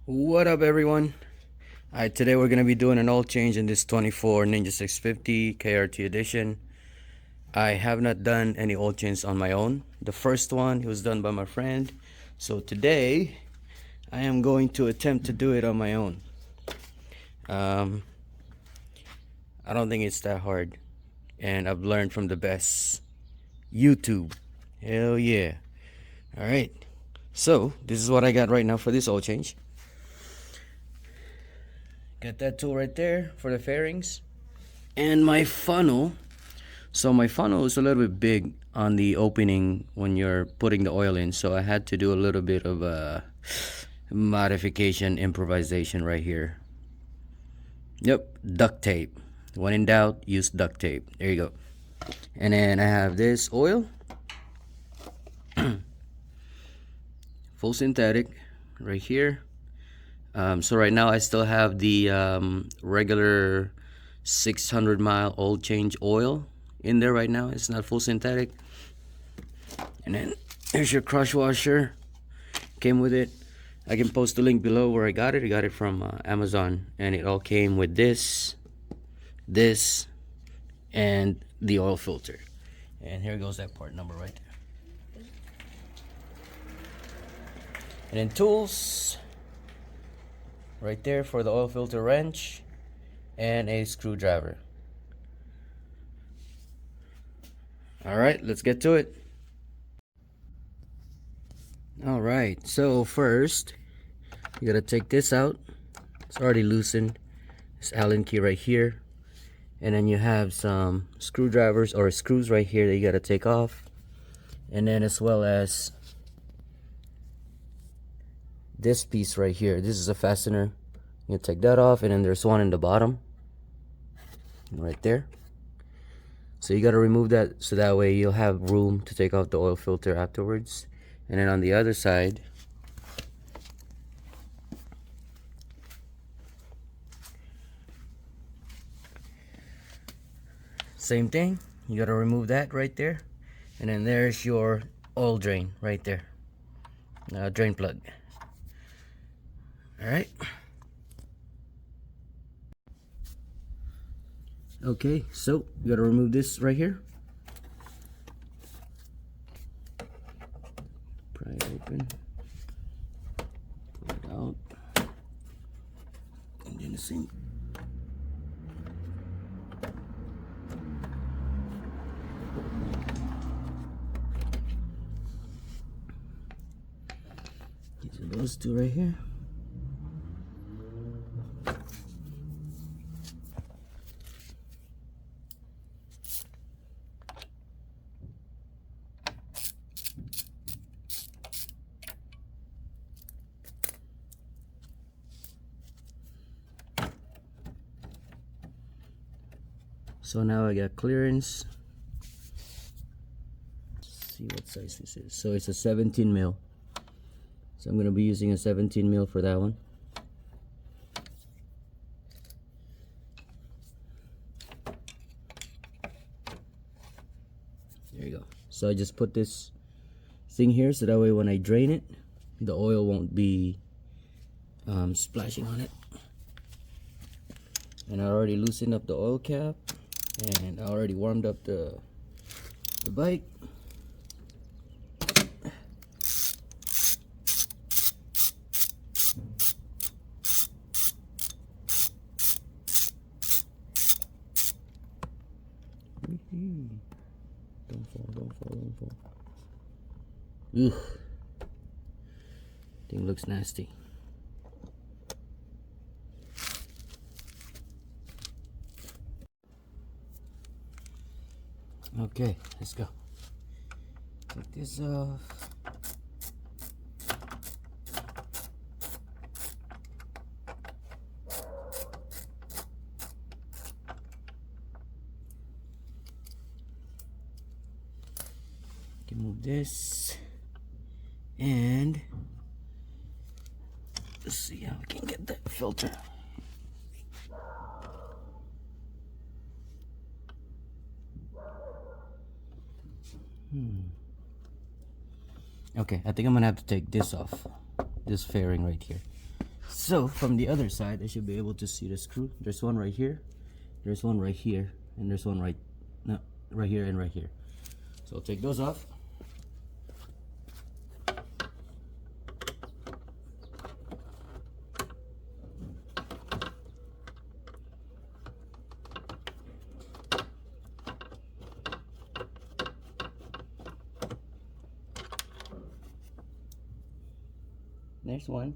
What up, everyone? Today we're gonna be doing an oil change in this 24 Ninja 650 KRT Edition. I have not done any oil change on my own. The first one was done by my friend. So today I am going to attempt to do it on my own. I don't think it's that hard, and I've learned from the best. YouTube. Hell yeah. Alright. So this is what I got right now for this oil change. Got that tool right there for the fairings. And my funnel. So my funnel is a little bit big on the opening when you're putting the oil in. So I had to do a little bit of a modification, improvisation right here. Yep, duct tape. When in doubt, use duct tape. There you go. And then I have this oil. Full synthetic right here. So right now I still have the regular 600 mile oil change oil in there right now. It's not full synthetic. And then here's your crush washer. Came with it. I can post a link below where I got it. I got it from Amazon, and it all came with this, and the oil filter. And here goes that part number right there. And then tools right there for the oil filter wrench and a screwdriver. Alright, let's get to it. Alright, so first you gotta take this out. It's already loosened. This Allen key right here. And then you have some screwdrivers or screws right here that you gotta take off. And then as well as this piece right here. This is a fastener. You take that off, and then there's one in the bottom right there. So you got to remove that so that way you'll have room to take off the oil filter afterwards. And then on the other side, same thing. You got to remove that right there. And then there's your oil drain right there, drain plug. Alright. Okay, so you gotta remove this right here. Pry it open. Pull it out. And then the same. These are those two right here. So now I got clearance. Let's see what size this is. So it's a 17 mil. So I'm going to be using a 17 mil for that one. There you go. So I just put this thing here so that way when I drain it, the oil won't be splashing on it. And I already loosened up the oil cap. And I already warmed up the bike. Don't fall. Ugh. Thing looks nasty. Okay, let's go. Take this off. Can move this, and let's see how we can get that filter. Okay, I think I'm gonna have to take this off, this fairing right here. So from the other side, I should be able to see the screw. There's one right here, there's one right here, and there's one right here and right here. So I'll take those off. Next one.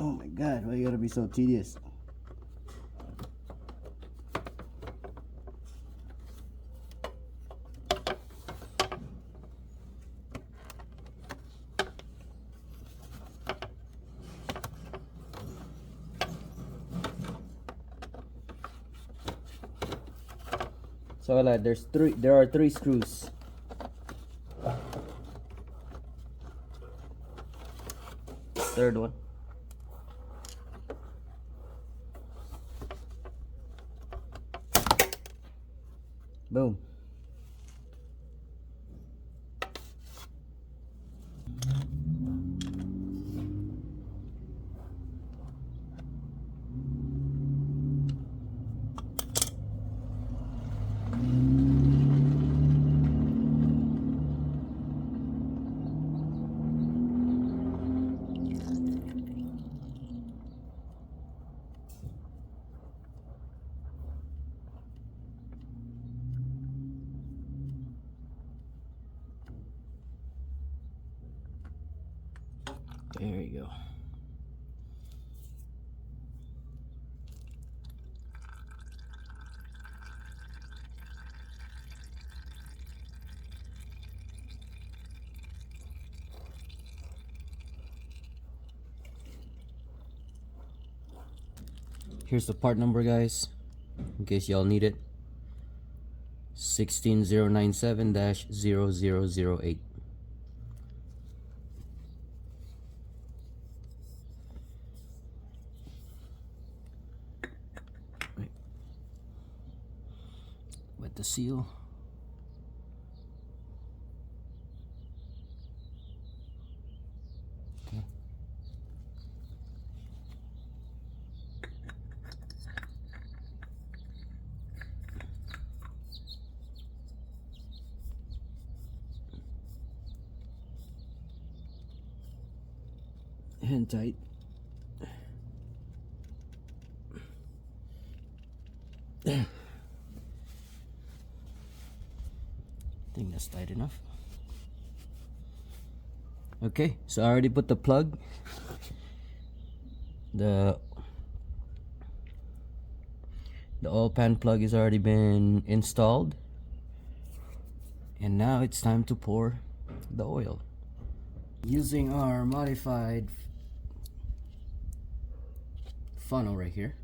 Oh my god, why you gotta be so tedious? So like there are three screws. Third one. Boom. There you go. Here's the part number, guys, in case y'all need it. 16097-0008. With the seal. Okay. Hand tight. I think that's tight enough. Okay, so I already put the plug. The oil pan plug has already been installed, and now it's time to pour the oil using our modified funnel right here.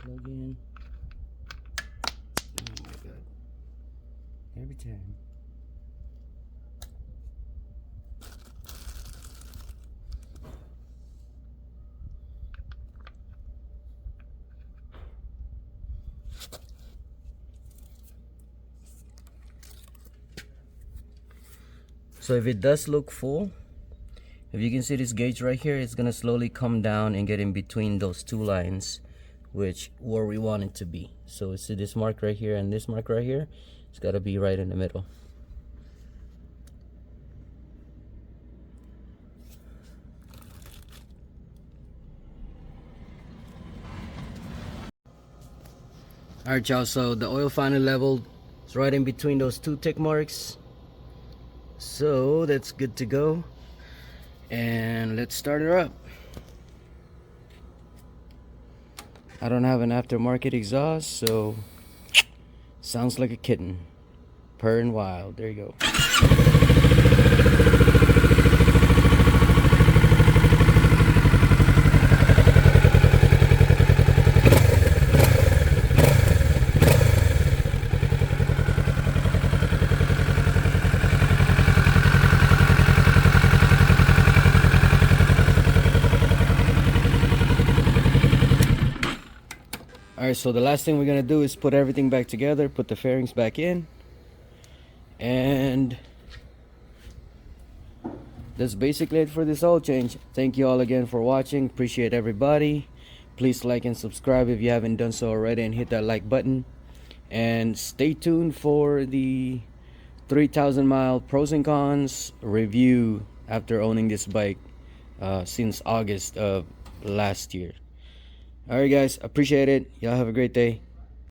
Plug in. Oh my god. Every time. So if it does look full, if you can see this gauge right here, it's gonna slowly come down and get in between those two lines, which where we want it to be. So see this mark right here and this mark right here, it's got to be right in the middle. Alright y'all, so the oil finally leveled. It's right in between those two tick marks. So that's good to go. And let's start her up. I don't have an aftermarket exhaust, so sounds like a kitten. Purring wild. There you go. Alright, so the last thing we're gonna do is put everything back together, put the fairings back in, and that's basically it for this oil change. Thank you all again for watching. Appreciate everybody. Please like and subscribe if you haven't done so already, and hit that like button, and stay tuned for the 3,000 mile pros and cons review after owning this bike since August of last year. Alright guys, appreciate it. Y'all have a great day.